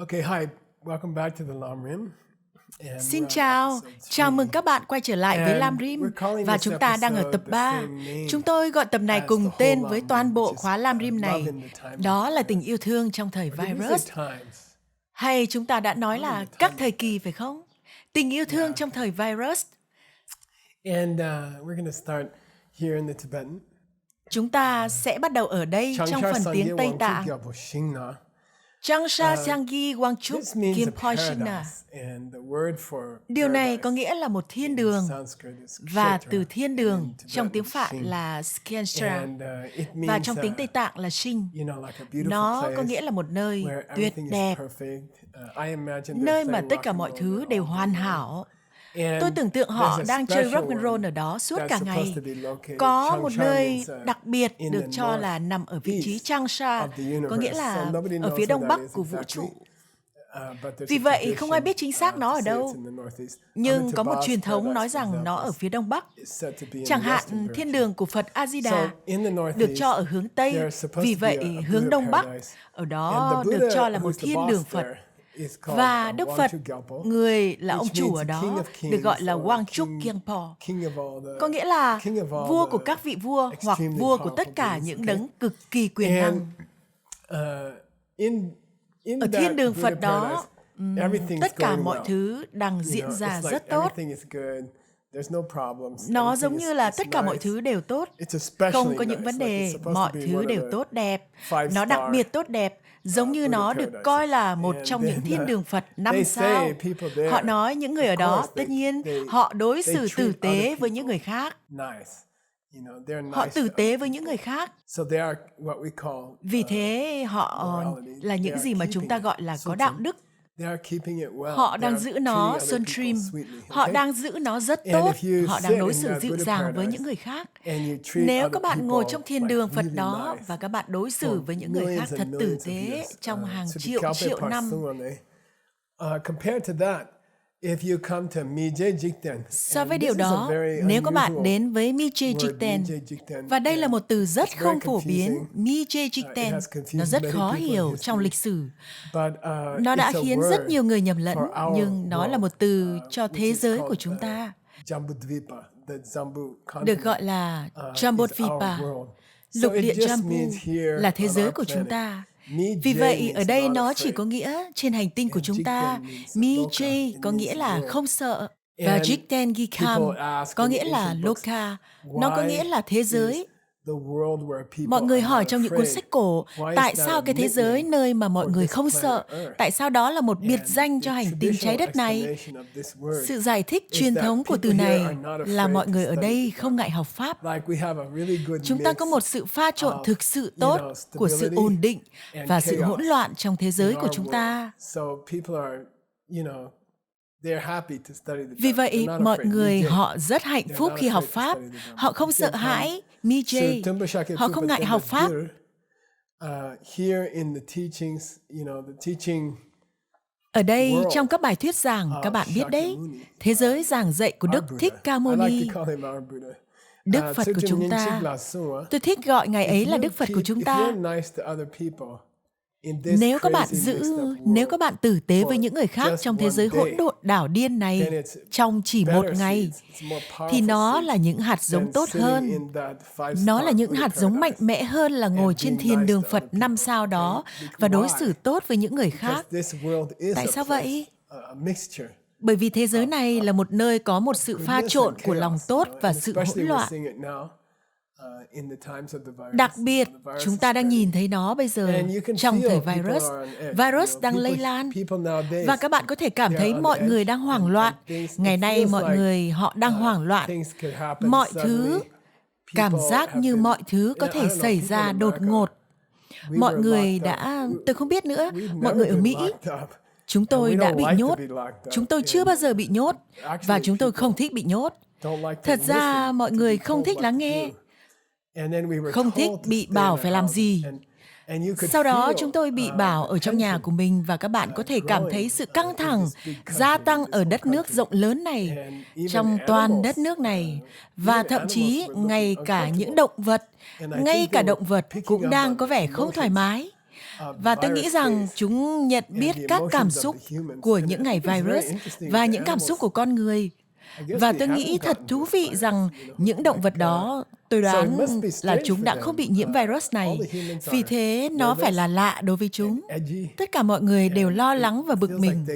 Okay, hi. Welcome back to the Lam Rim. And Xin we're on chào, episode chào mừng 3. các bạn quay trở lại với And Lam we're Rim calling và this chúng ta đang ở episode tập the 3. same name Chúng tôi gọi tập này as cùng the whole tên với Lam toàn Rim, bộ which is khóa Lam Rim love này. in the time Đó of là tình virus. yêu thương trong thời Or did we virus. say times? Hay chúng ta đã nói là các thời kỳ phải không? Tình yêu thương Yeah. trong thời virus. And we're going to start here in the Tibetan. Chúng ta sẽ bắt đầu ở đây trong Changsha phần Sangye tiếng Tây Wangchu Tạng. Gyalpo Shingna. Changsha Sangye Wangchuk This means a Khenpo-shina. paradise, and the word for Điều này có paradise nghĩa là một thiên in đường, Sanskrit is và kshetra, từ thiên and đường in trong Tibetan tiếng it's Phạn shing. là Skenstra, And it và means trong tiếng Tây Tạng là Sinh. you know, like a beautiful Nó place có nghĩa là một nơi where tuyệt everything is đẹp, perfect. I imagine they're nơi mà playing tất rock cả and mọi roll thứ there đều all day hoàn long. hảo. And Tôi tưởng tượng họ there's a đang chơi special rock and roll one ở đó suốt that's cả supposed ngày. to be located. Có một Changsha nơi means, đặc biệt in được the cho là nằm ở vị trí northeast Changsha, of the universe. có nghĩa So là nobody ở knows phía where đông that bắc is của vũ exactly. trụ. But there's Vì a vậy không ai biết tradition, chính xác nó to ở say it's đâu. in the northeast. Nhưng có một Amitabha's truyền thống paradise, nói for rằng nó example, ở phía đông bắc. is said to be in Chẳng the western hạn direction. thiên đường của Phật A Di So Đà in the được northeast, cho ở hướng Tây, there's supposed vì to be vậy a hướng Buddha đông bắc paradise. ở And đó the được Buddha, cho là một who's the thiên boss đường Phật. there, is called, Và Đức Phật, Wangchu Gyalpo, người là which ông chủ means ở king đó, of kings được gọi là or Wangchuk Khenpo, king of all the- có nghĩa là king of all vua the của các vị vua hoặc extremely vua của powerful tất cả beings, những okay? đấng cực kỳ quyền And năng. in Ở that thiên đường Buddha Phật đó, paradise, everything's tất cả going mọi well. thứ đang You diễn know, ra it's like rất tốt. everything is good. There's no problems. Nó Everything giống is- như là it's tất cả mọi nice. thứ đều tốt, It's especially không có những nice. vấn Like đề, it's supposed mọi to be thứ one of đều the tốt đẹp. five Nó đặc star, biệt tốt đẹp, giống như Buddha nó được paradises. coi là một And trong những then, thiên đường Phật 5 they sao. say people there, Họ nói những người ở of đó, course, tất nhiên, they họ đối xử treat tử tế other với những người people khác. nice. You know, they're Họ nice tử to tế other với những người people. khác. So they are what we call Vì thế họ morality. là They những are gì mà chúng keeping ta it. gọi là có Sutra. đạo đức. They are keeping it well. Họ They đang are giữ treating nó other Sun people Trim. sweetly, Họ okay? đang giữ nó rất And tốt. if you Họ sit đang đối in xử that dịu Buddha dàng với paradise những người khác. and you treat Nếu other các bạn ngồi people trong thiên like đường Phật really đó nice và các bạn đối xử for với những người khác millions thật and tử millions of tế years, trong hàng Sudikalpa triệu năm. Parsuane, compared to that, if you come to Mijay Jikten, So với and điều this is a đó, very nếu các bạn unusual đến với Mijay word, Jikten, Mijay Jikten, và đây là một từ rất it's không very phổ biến, confusing. Mijay It Jikten, has confused nó rất many khó people in hiểu history. trong lịch sử. But, Nó đã it's a khiến rất word nhiều người nhầm lẫn, for our nhưng nó là world, một từ cho which thế is giới called, của chúng ta, Jambudvipa, the Jambu continent, được gọi là is our Jambudvipa. world. So Lục it địa just Jambu means here là thế on giới our của chúng planet. ta. Mijay Vì vậy, ở means đây not nó chỉ afraid. có nghĩa trên hành tinh của And chúng ta. Jikten means Mijay loka. có It nghĩa means là world. không sợ. Và And Jikten Gikam people ask có in nghĩa là ancient books, Loka. Nó có why nghĩa là thế giới. is the world where people Mọi người are hỏi not trong những cuốn afraid? sách cổ, Why is tại that sao a cái thế giới nickname nơi mà mọi for người this không planet sợ, Earth? tại sao đó là một biệt And danh the cho hành tinh traditional trái đất này? explanation of this word Sự giải thích is truyền that thống của từ people here này are not là afraid mọi to người ở study đây the không Dharma. ngại học Pháp. Like we have a really good Chúng ta có mix một sự pha trộn of, thực sự you tốt know, của sự stability ổn định and và sự chaos hỗn loạn trong thế giới in của our chúng world. ta. So people are, you know, they're happy to study the Vì Dharma. vậy, They're not mọi afraid. người Mijay. họ rất hạnh They're phúc not khi học afraid to Pháp. study the Dharma. Họ không You sợ can come hãi, Mijay. Họ không ngại học Pháp. Here in the teachings, you know, the teaching Ở đây, world trong các bài thuyết giảng, các bạn biết đấy, Shakyamuni, thế giới giảng dạy của Đức our Buddha. Thích Ca Mâu I like Ni, to call him our Buddha. Đức Phật của Tsukchim chúng ta. Nyingchik La Sua. Tôi thích gọi Ngài ấy If là you Đức Phật của keep- chúng if ta. you're nice to other people in this Nếu các bạn crazy, mixed up world, nếu các bạn tử tế với for những người khác just trong thế one giới hỗn day, độn đảo điên then này it's trong chỉ một better ngày, seeds. It's more thì powerful nó seeds là những hạt giống than tốt sitting hơn. in that Nó five-star là những Buddha hạt giống mạnh paradise mẽ hơn là ngồi and trên being thiên nice đường to Phật other 5 people. sao đó Okay? và đối Why? xử tốt với những người Because khác. this world is Tại a sao place, vậy? a mixture. Bởi vì thế giới này là một nơi có một sự pha Goodness trộn and của lòng chaos, tốt you know, và and sự hỗn especially we're loạn. seeing it now, in the times of the virus. Đặc biệt, The virus chúng is ta đang spreading. nhìn thấy nó bây giờ And you can trong feel thời people virus. are on edge, Virus you know. đang lây People- lan. people nowadays, Và các bạn có thể cảm they thấy are on mọi edge người đang hoảng and loạn. things- Ngày it nay feels mọi like, người họ đang hoảng loạn. things could happen Mọi suddenly. thứ, cảm People giác have như been- mọi thứ có I thể don't know, xảy people ra in đột America, ngột. we Mọi were người locked đã, up. tôi không biết nữa, We've mọi never người ở been Mỹ, locked up. chúng tôi And we đã don't bị like to nhốt. be locked up. Chúng tôi chưa And bao giờ bị nhốt và actually chúng tôi people không thích bị nhốt. don't like to Thật ra listen mọi to người be không told thích what lắng to nghe, do. And then we were không thích told to bị stay in bảo our phải làm houses. gì. And you could Sau đó feel, chúng tôi bị bảo ở trong nhà tension của mình và các bạn có thể cảm thấy sự căng thẳng gia tăng ở đất nước rộng lớn này, trong toàn đất nước này, và thậm chí ngay cả những động vật, ngay cả động vật cũng đang có vẻ không thoải mái. Và tôi nghĩ rằng chúng nhận biết các cảm xúc của những ngày virus và những cảm xúc của con người. Và tôi nghĩ thật thú vị rằng những động vật đó, tôi đoán là chúng đã không bị nhiễm virus này. Vì thế, nó phải là lạ đối với chúng. Tất cả mọi người đều lo lắng và bực mình.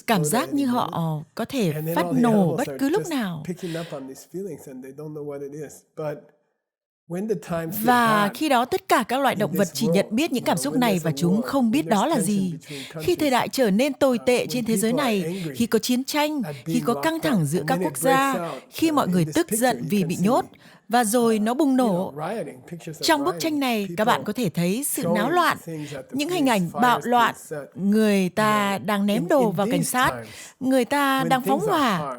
Cảm giác như họ có thể phát nổ bất cứ lúc nào. Và khi đó tất cả các loại động vật chỉ nhận biết những cảm xúc này và chúng không biết đó là gì. Khi thời đại trở nên tồi tệ trên thế giới này, khi có chiến tranh, khi có căng thẳng giữa các quốc gia, khi mọi người tức giận vì bị nhốt, và rồi nó bùng nổ. Trong bức tranh này, các bạn có thể thấy sự náo loạn, những hình ảnh bạo loạn, người ta đang ném đồ vào cảnh sát, người ta đang phóng hỏa.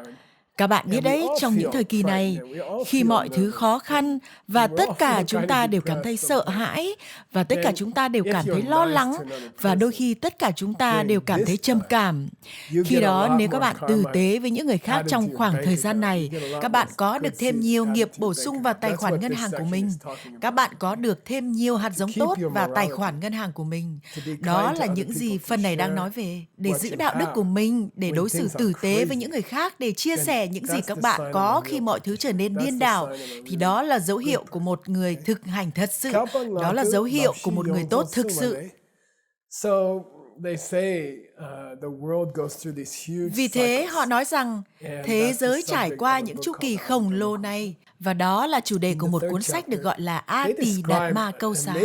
Các bạn biết đấy, trong những thời kỳ này, khi mọi thứ khó khăn và tất cả chúng ta đều cảm thấy sợ hãi và tất cả chúng ta đều cảm thấy lo lắng và đôi khi tất cả chúng ta đều cảm thấy trầm cảm. Khi đó, nếu các bạn tử tế với những người khác trong khoảng thời gian này, các bạn có được thêm nhiều nghiệp bổ sung vào tài khoản ngân hàng của mình. Các bạn có được thêm nhiều hạt giống tốt vào tài khoản ngân hàng của mình. Đó là những gì phần này đang nói về. Để giữ đạo đức của mình, để đối xử tử tế với những người khác, để chia sẻ những gì các bạn có khi mọi thứ trở nên điên đảo, thì đó là dấu hiệu của một người thực hành thật sự. Đó là dấu hiệu của một người tốt thực sự. Vì thế, họ nói rằng thế giới trải qua những chu kỳ khổng lồ này, và đó là chủ đề của một cuốn sách được gọi là A Tỳ Đạt Ma Câu Xá.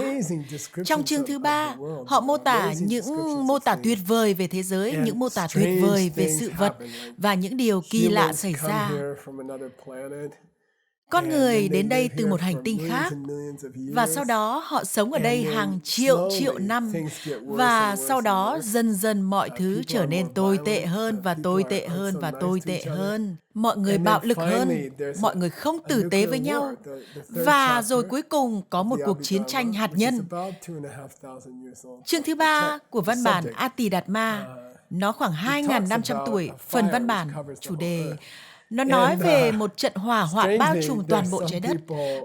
Trong chương thứ 3, họ mô tả những mô tả tuyệt vời về thế giới, những mô tả tuyệt vời về sự vật và những điều kỳ lạ xảy ra. Con người đến đây từ một hành tinh khác, và sau đó họ sống ở đây hàng triệu năm, và sau đó dần dần mọi thứ trở nên tồi tệ hơn và tồi tệ hơn và tồi tệ hơn. Mọi người bạo lực hơn, mọi người không tử tế với nhau, và rồi cuối cùng có một cuộc chiến tranh hạt nhân. Chương thứ 3 của văn bản A Tỳ Đạt Ma, nó khoảng 2.500 tuổi, phần văn bản, chủ đề. Nó nói về một trận hỏa hoạn bao trùm toàn bộ trái đất.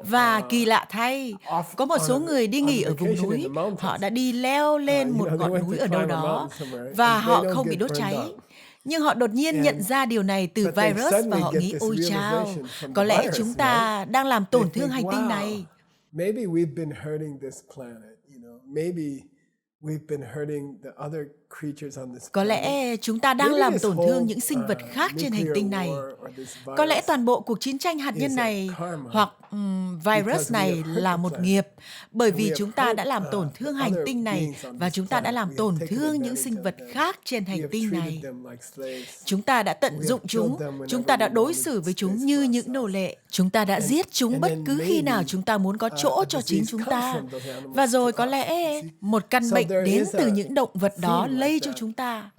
Và kỳ lạ thay, có một số người đi nghỉ ở vùng núi, họ đã đi leo lên một ngọn núi ở đâu đó, và họ không bị đốt cháy. Nhưng họ đột nhiên nhận ra điều này từ virus và họ nghĩ, ôi chao, có lẽ chúng ta đang làm tổn thương hành tinh này. Có lẽ chúng ta đang làm tổn thương những sinh vật khác trên hành tinh này. Có lẽ toàn bộ cuộc chiến tranh hạt nhân này hoặc virus này là một nghiệp, bởi vì chúng ta đã làm tổn thương hành tinh này và chúng ta đã làm tổn thương những sinh vật khác trên hành tinh này. Chúng ta đã tận dụng chúng ta đã đối xử với chúng như những nô lệ. Chúng ta đã giết chúng bất cứ khi nào chúng ta muốn có chỗ cho chính chúng ta. Và rồi có lẽ một căn bệnh đến từ những động vật đó lây cho chúng ta.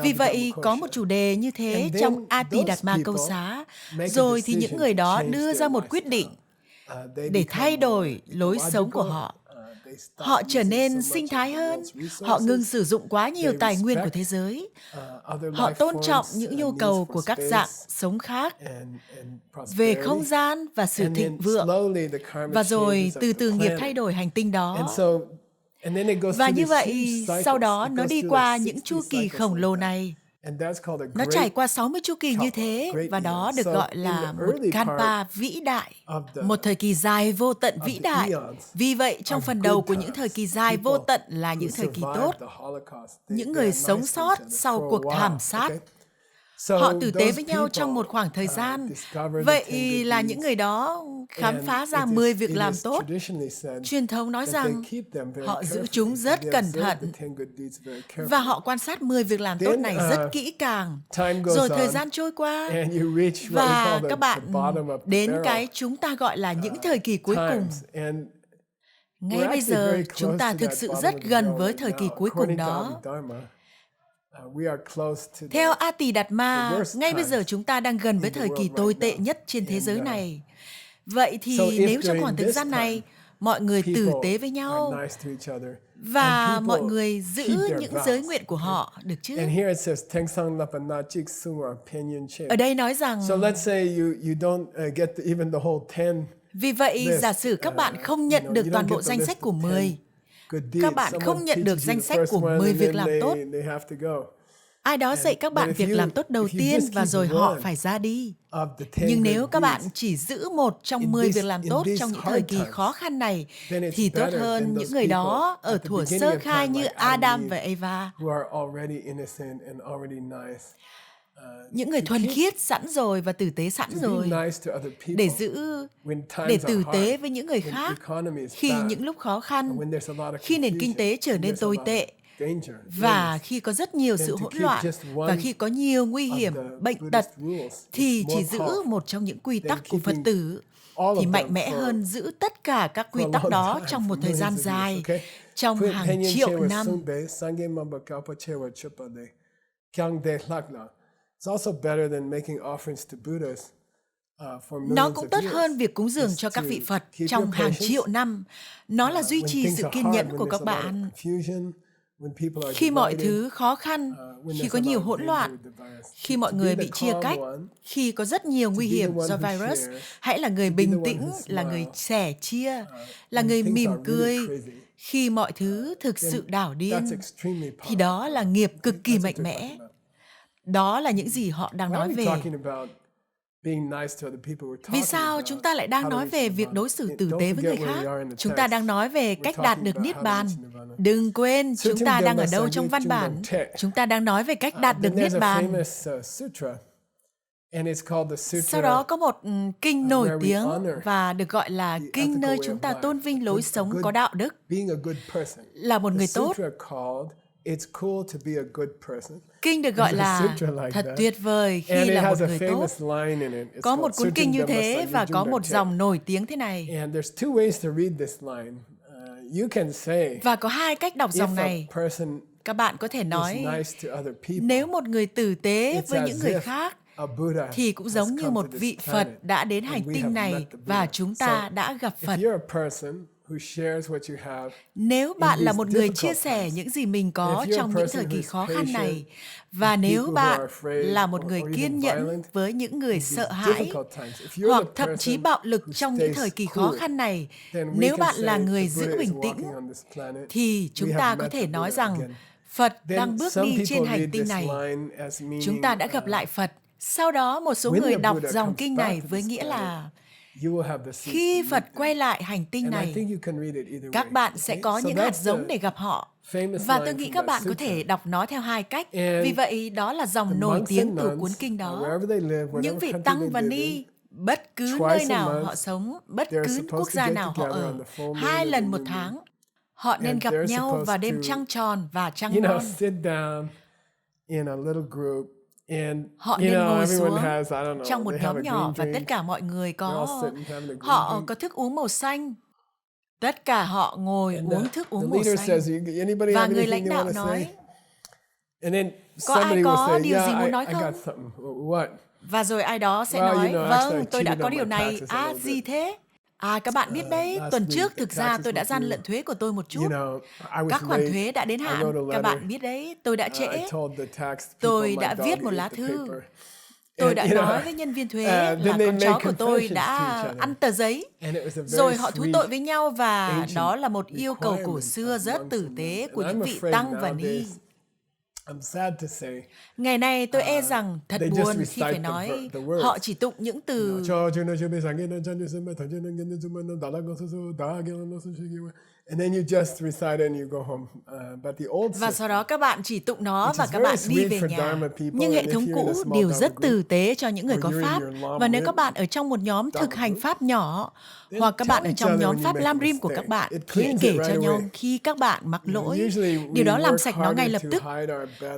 Vì vậy, có một chủ đề như thế trong A Tỳ Đạt Ma Câu Xá. Rồi thì những người đó đưa ra một quyết định để thay đổi lối sống của họ. Họ trở nên sinh thái hơn, họ ngừng sử dụng quá nhiều tài nguyên của thế giới, họ tôn trọng những nhu cầu của các dạng sống khác về không gian và sự thịnh vượng, và rồi từ từ nghiệp thay đổi hành tinh đó. Và như vậy, sau đó nó đi qua những chu kỳ khổng lồ này. Nó trải qua 60 chu kỳ như thế, và đó được gọi là một Kalpa vĩ đại, một thời kỳ dài vô tận vĩ đại. Vì vậy, trong phần đầu của những thời kỳ dài vô tận là những thời kỳ tốt, những người sống sót sau cuộc thảm sát. Họ tử tế với nhau trong một khoảng thời gian. Vậy là những người đó khám phá ra 10 việc làm tốt. Truyền thống nói rằng họ giữ chúng rất cẩn thận và họ quan sát 10 việc làm tốt này rất kỹ càng. Rồi thời gian trôi qua và các bạn đến cái chúng ta gọi là những thời kỳ cuối cùng. Ngay bây giờ, chúng ta thực sự rất gần với thời kỳ cuối cùng đó. Theo A Tỳ Đạt Ma, ngay bây giờ chúng ta đang gần với thời kỳ tồi tệ nhất trên thế giới này. Vậy thì nếu trong khoảng thời gian này, mọi người tử tế với nhau và mọi người giữ những giới nguyện của họ, được chứ? Ở đây nói rằng, vì vậy, giả sử các bạn không nhận được toàn bộ danh sách của 10, các bạn không nhận được danh sách của 10 việc làm tốt. Ai đó dạy các bạn việc làm tốt đầu tiên và rồi họ phải ra đi. Nhưng nếu các bạn chỉ giữ một trong 10 việc làm tốt trong những thời kỳ khó khăn này, thì tốt hơn những người đó ở thuở sơ khai như Adam và Eva. Những người thuần khiết sẵn rồi và tử tế sẵn rồi để tử tế với những người khác khi những lúc khó khăn, khi nền kinh tế trở nên tồi tệ, và khi có rất nhiều sự hỗn loạn, và khi có nhiều nguy hiểm, bệnh tật, thì chỉ giữ một trong những quy tắc của Phật tử thì mạnh mẽ hơn giữ tất cả các quy tắc đó trong một thời gian dài, trong hàng triệu năm. Nó cũng tốt hơn việc cúng dường cho các vị Phật trong hàng triệu năm. Nó là duy trì sự kiên nhẫn của các bạn. Khi mọi thứ khó khăn, khi có nhiều hỗn loạn, khi mọi người bị chia cách, khi có rất nhiều nguy hiểm do virus, hãy là người bình tĩnh, là người sẻ chia, là người mỉm cười. Khi mọi thứ thực sự đảo điên, thì đó là nghiệp cực kỳ mạnh mẽ. Đó là những gì họ đang nói về. Vì sao chúng ta lại đang nói về việc đối xử tử tế với người khác? Chúng ta đang nói về cách đạt được Niết Bàn. Đừng quên, chúng ta đang ở đâu trong văn bản? Chúng ta đang nói về cách đạt được Niết Bàn. Sau đó có một kinh nổi tiếng và được gọi là kinh nơi chúng ta tôn vinh lối sống có đạo đức. Là một người tốt. Kinh được gọi là thật tuyệt vời khi là một người tốt. Có một cuốn kinh như thế và có một dòng nổi tiếng thế này. Và có hai cách đọc dòng này. Các bạn có thể nói, nếu một người tử tế với những người khác, thì cũng giống như một vị Phật đã đến hành tinh này và chúng ta đã gặp Phật. Nếu bạn là một người chia sẻ những gì mình có trong những thời kỳ khó khăn này, và nếu bạn là một người kiên nhẫn với những người sợ hãi, hoặc thậm chí bạo lực trong những thời kỳ khó khăn này, nếu bạn là người giữ bình tĩnh, thì chúng ta có thể nói rằng Phật đang bước đi trên hành tinh này. Chúng ta đã gặp lại Phật. Sau đó một số người đọc dòng kinh này với nghĩa là khi Phật quay lại hành tinh này, các bạn sẽ có những hạt giống để gặp họ. Và tôi nghĩ các bạn có thể đọc nó theo hai cách. Vì vậy, đó là dòng nổi tiếng từ cuốn kinh đó. Những vị tăng và ni, bất cứ nơi nào họ sống, bất cứ quốc gia nào họ ở, 2 lần một tháng, họ nên gặp nhau vào đêm trăng tròn và trăng non. Họ nên ngồi xuống trong một nhóm nhỏ và tất cả mọi người họ có thức uống màu xanh. Tất cả họ ngồi uống thức uống màu xanh. Và người lãnh đạo nói, có ai có điều gì muốn nói không? Và rồi ai đó sẽ nói, vâng, tôi đã có điều này. Gì thế? Các bạn biết đấy, tuần trước thực ra tôi đã gian lận thuế của tôi một chút. Các khoản thuế đã đến hạn. Các bạn biết đấy, tôi đã trễ. Tôi đã viết một lá thư. Tôi đã nói với nhân viên thuế là con chó của tôi đã ăn tờ giấy. Rồi họ thú tội với nhau và đó là một yêu cầu cổ xưa rất tử tế của những vị tăng và ni. Ngày nay tôi e rằng thật buồn khi phải nói họ chỉ tụng những từ và sau đó các bạn chỉ tụng nó và các bạn đi về nhà. Nhưng hệ thống cũ đều rất tử tế cho những người có pháp. Và nếu các bạn ở trong một nhóm thực hành pháp nhỏ, hoặc các bạn ở trong nhóm pháp Lam Rim của các bạn, thì hãy kể cho nhau khi các bạn mắc lỗi. Điều đó làm sạch nó ngay lập tức.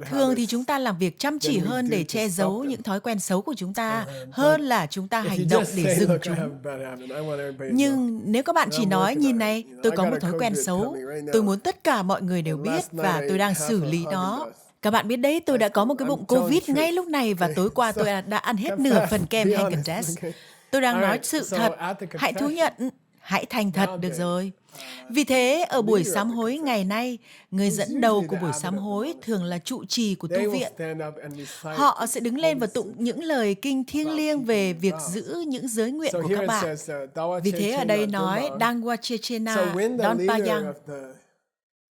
Thường thì chúng ta làm việc chăm chỉ hơn để che giấu những thói quen xấu của chúng ta, hơn là chúng ta hành động để dừng chúng. Nhưng nếu các bạn chỉ nói, nhìn này, tôi có một thói quen xấu, tôi muốn tất cả mọi người đều biết và tôi đang xử lý nó. Các bạn biết đấy, tôi đã có một cái bụng Covid ngay lúc này và tối qua tôi đã ăn hết nửa phần kem Haagen-Dazs. Tôi đang nói sự thật, hãy thú nhận, hãy thành thật được rồi. Vì thế, ở buổi sám hối ngày nay, người dẫn đầu của buổi sám hối thường là trụ trì của tu viện. Họ sẽ đứng lên và tụng những lời kinh thiêng liêng về việc giữ những giới nguyện của các bạn. Vì thế ở đây nói, Dangwa Chechena, Don Payang.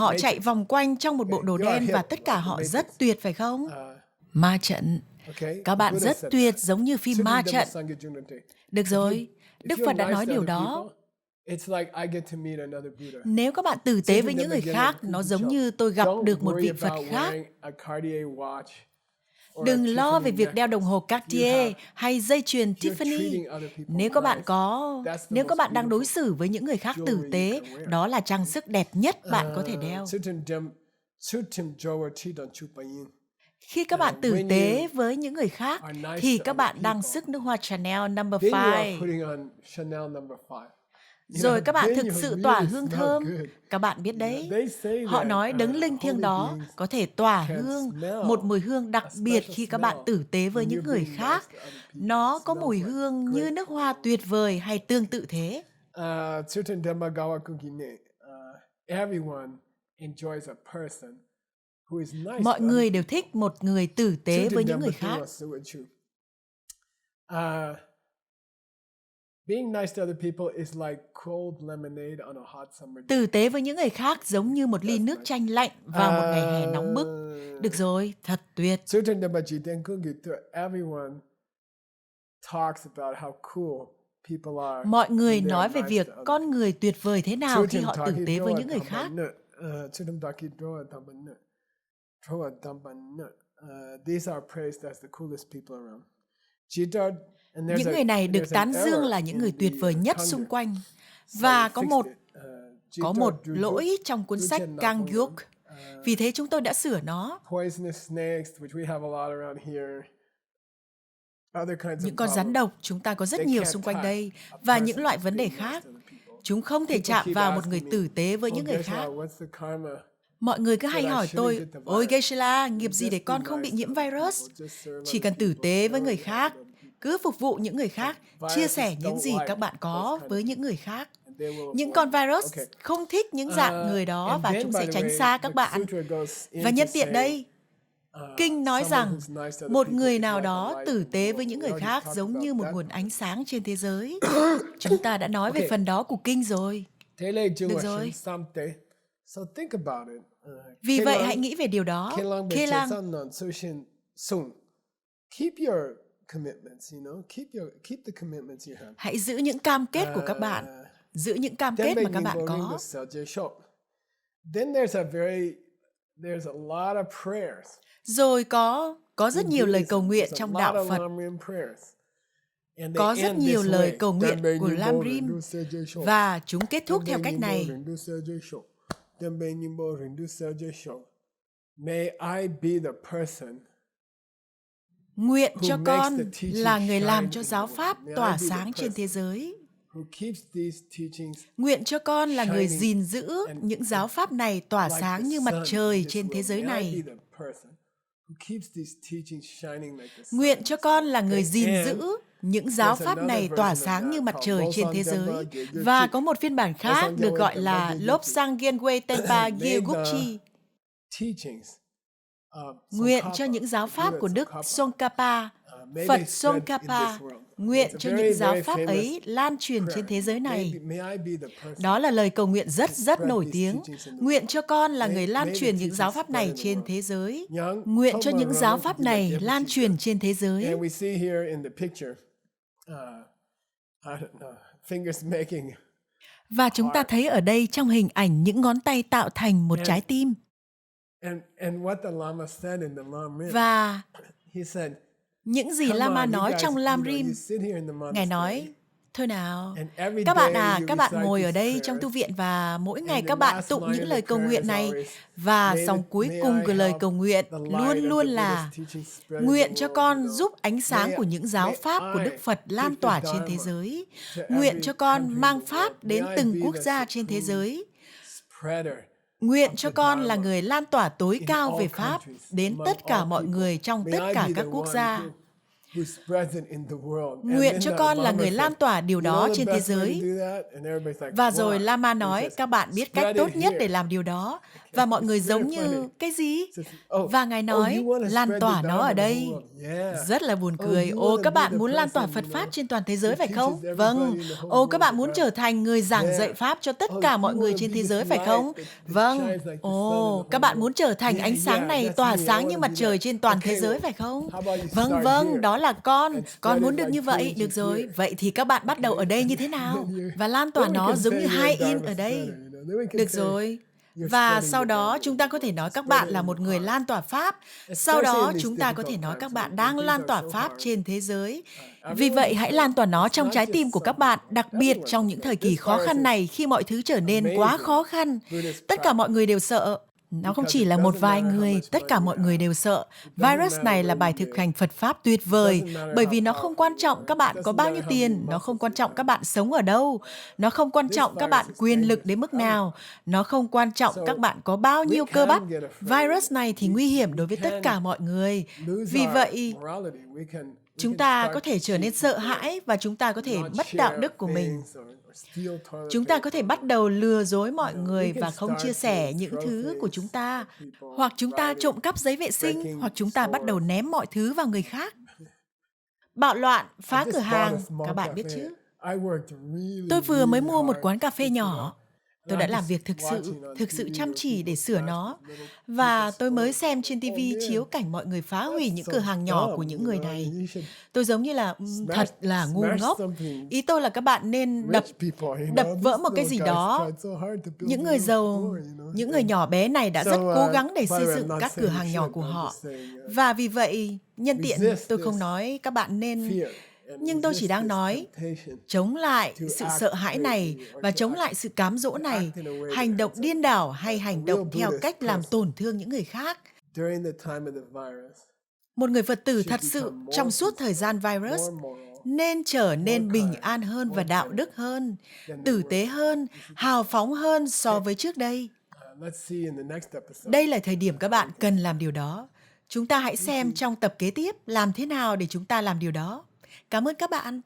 họ chạy vòng quanh trong một bộ đồ đen và tất cả họ rất tuyệt phải không? Ma trận. Okay? Các bạn Buddha rất said tuyệt that. giống như phim Ma trận. Được rồi, Đức Phật đã nói điều đó. It's like I get to meet another Buddha. Nếu các bạn tử tế với những người khác, nó giống như tôi gặp được một vị Phật khác. Đừng lo về việc đeo đồng hồ Cartier hay dây chuyền Tiffany. Nếu các bạn đang đối xử với những người khác tử tế, đó là trang sức đẹp nhất bạn có thể đeo. Khi các bạn tử tế với những người khác, thì các bạn đang sức nước hoa Chanel No. 5. Rồi các bạn thực sự tỏa hương thơm. Các bạn biết đấy, họ nói đấng linh thiêng đó có thể tỏa hương, một mùi hương đặc biệt khi các bạn tử tế với những người khác. Nó có mùi hương như nước hoa tuyệt vời hay tương tự thế. Mọi người đều thích một người tử tế với những người khác. Tử tế với những người khác giống như một ly nước chanh lạnh vào một ngày hè nóng bức. Được rồi, thật tuyệt. Mọi người nói về việc con người tuyệt vời thế nào khi họ tử tế với những người khác. Những người này được tán dương là những người tuyệt vời nhất xung quanh. Và có một lỗi trong cuốn sách Kangyuk. Vì thế chúng tôi đã sửa nó. Những con rắn độc chúng ta có rất nhiều xung quanh đây. Và những loại vấn đề khác. Chúng không thể chạm vào một người tử tế với những người khác. Mọi người cứ hay hỏi tôi, ôi Geshe-la, nghiệp gì để con không bị nhiễm virus? Chỉ cần tử tế với người khác, cứ phục vụ những người khác, chia sẻ những gì các bạn có với những người khác. Những con virus không thích những dạng người đó và chúng sẽ tránh xa các bạn. Và nhân tiện đây, Kinh nói rằng một người nào đó tử tế với những người khác giống như một nguồn ánh sáng trên thế giới. Chúng ta đã nói về phần đó của Kinh rồi. Được rồi. Vì vậy hãy nghĩ về điều đó. Kelang, hãy giữ những cam kết của các bạn. Giữ những cam kết mà các bạn có. Rồi có rất nhiều lời cầu nguyện trong đạo Phật. Có rất nhiều lời cầu nguyện của Lamrim. Và chúng kết thúc theo cách này. Nguyện cho con là người làm cho giáo pháp tỏa sáng trên thế giới. Nguyện cho con là người gìn giữ những giáo pháp này tỏa sáng như mặt trời trên thế giới này. Nguyện cho con là người gìn giữ những giáo pháp này tỏa sáng như mặt trời trên thế giới. Và có một phiên bản khác được gọi là Lobsang Genwe Tenpa Gyegukchi. Nguyện cho những giáo pháp của Đức Tsongkhapa, Phật Tsongkhapa, nguyện cho những giáo pháp ấy lan truyền trên thế giới này. Đó là lời cầu nguyện rất nổi tiếng. Nguyện cho con là người lan truyền những giáo pháp này trên thế giới. Nguyện cho những giáo pháp này lan truyền trên thế giới. Và chúng ta thấy ở đây trong hình ảnh những ngón tay tạo thành một trái tim. Và những gì Lama nói trong Lamrim, Ngài nói, thôi nào, các bạn ngồi ở đây trong tu viện và mỗi ngày các bạn tụng những lời cầu nguyện này. Và dòng cuối cùng của lời cầu nguyện luôn luôn là nguyện cho con giúp ánh sáng của những giáo pháp của Đức Phật lan tỏa trên thế giới. Nguyện cho con mang pháp đến từng quốc gia trên thế giới. Nguyện cho con là người lan tỏa tối cao về Pháp đến tất cả mọi người trong tất cả các quốc gia. Nguyện cho con là người lan tỏa điều đó trên thế giới. Và rồi Lama nói, các bạn biết cách tốt nhất để làm điều đó. Và mọi người It's giống very funny. như cái gì? Oh, Và Ngài you nói, wanna lan spread the tỏa nó Dharma ở in the đây. whole world. Yeah. Rất là buồn Oh, cười. you Ồ, wanna các be bạn the muốn lan tỏa person, Phật you Pháp know, trên toàn thế giới who phải không? teaches Vâng. everybody in the whole Ồ, các world bạn the muốn Dharma. trở thành người giảng Yeah. dạy Pháp cho tất Oh, cả you mọi người wanna trên be thế this giới phải light không? that Vâng. shines like the sun in Ồ, the các whole bạn world. muốn trở thành Yeah, ánh sáng yeah, này that's tỏa me. I sáng như wanna mặt do trời that. trên toàn thế Okay, giới well, phải không? how about you Vâng, start vâng, here đó là con. and Con spread muốn it được like như vậy, two được inches rồi. here? Vậy thì các bạn bắt đầu ở đây như thế nào? Then you- Và lan tỏa then we nó can giống say như you're a hai in Dharma ở đây. spreader, you know. Then we can Được say rồi. you're Và spreading sau the đó Dharma chúng in ta the có thể world. nói các Spread bạn it là in một the người heart. lan tỏa Pháp. Sau Especially đó in these chúng ta có thể difficult nói times các when bạn đang things lan are tỏa so Pháp hard. trên thế giới. Vì Everyone vậy can hãy feel lan it. tỏa nó It's trong not trái just tim của some các bạn, people. đặc biệt Everyone trong can những feel thời it. kỳ This khó virus khăn is này khi mọi thứ trở nên quá amazing. khó khăn. Buddhist Tất cả mọi practice. người đều sợ. Nó không Because chỉ it là một doesn't vài matter how người, much tất cả money mọi you người have. đều sợ. It doesn't Virus matter này là where bài you thực live. hành Phật Pháp tuyệt It vời, doesn't matter bởi how vì nó không powerful quan you trọng are. các It bạn có doesn't bao nhiêu matter how many tiền, nó không muscles quan you trọng các have. bạn sống ở đâu, nó không quan This trọng các virus bạn is quyền lực dangerous đến for mức everyone. nào, nó không quan trọng So các bạn có bao we nhiêu cơ bắp. can get afraid. Virus này thì nguy hiểm đối với tất We cả can mọi người. lose Vì our vậy, morality. We can chúng ta start có to thể trở nên cheat sợ people, hãi và chúng ta có thể not mất đạo share đức của mình. things or steal toilet Chúng ta có thể paper. bắt đầu lừa dối mọi You know, we người can và không chia start to sẻ những throw thứ của things chúng ta. at people, Hoặc chúng ta writing, trộm cắp giấy vệ sinh, breaking hoặc chúng ta bắt đầu stores. ném mọi thứ vào người khác. Bạo loạn, I phá just cửa bought hàng, a small các bạn biết cafe. chứ? I worked really, Tôi vừa mới really mua một hard quán cà to phê fix it nhỏ. up. Tôi And đã I'm làm just việc watching on thực sự TV chăm where chỉ để people sửa smash nó. the little Và people's tôi mới stores. xem trên Oh TV man, chiếu cảnh mọi người phá hủy that's những so cửa hàng nhỏ của dumb, những you người know. I này. mean, you should Tôi giống như là thật là ngu smash ngốc. something. Ý tôi là các bạn nên đập Rich people, you đập know, vỡ these một cái little gì guys đó. tried so hard to build Những a người little giàu, store, you know. những người And nhỏ bé này đã so, rất cố gắng để by the xây way, I'm dựng not các cửa saying you hàng nhỏ should, của I'm họ. just saying, Và vì vậy, nhân tiện resist tôi không this nói các bạn nên, fear and nhưng tôi chỉ resist đang this nói temptation chống lại to sự act sợ hãi này crazy or và to chống act- lại sự cám dỗ to này, act in a way that hành động hurts điên others. đảo hay A hành real động theo Buddhist cách làm person tổn thương những người khác. during the time of the virus Một người Phật tử should thật sự become more trong suốt thời peaceful, gian virus more moral, nên trở nên more bình kind, an hơn và more đạo generous đức hơn, than they tử were. tế hơn, hào phóng hơn so với trước đây. Let's see in the next episode. Đây là thời điểm các bạn cần làm điều đó. Chúng ta hãy xem trong tập kế tiếp làm thế nào để chúng ta làm điều đó. Cảm ơn các bạn.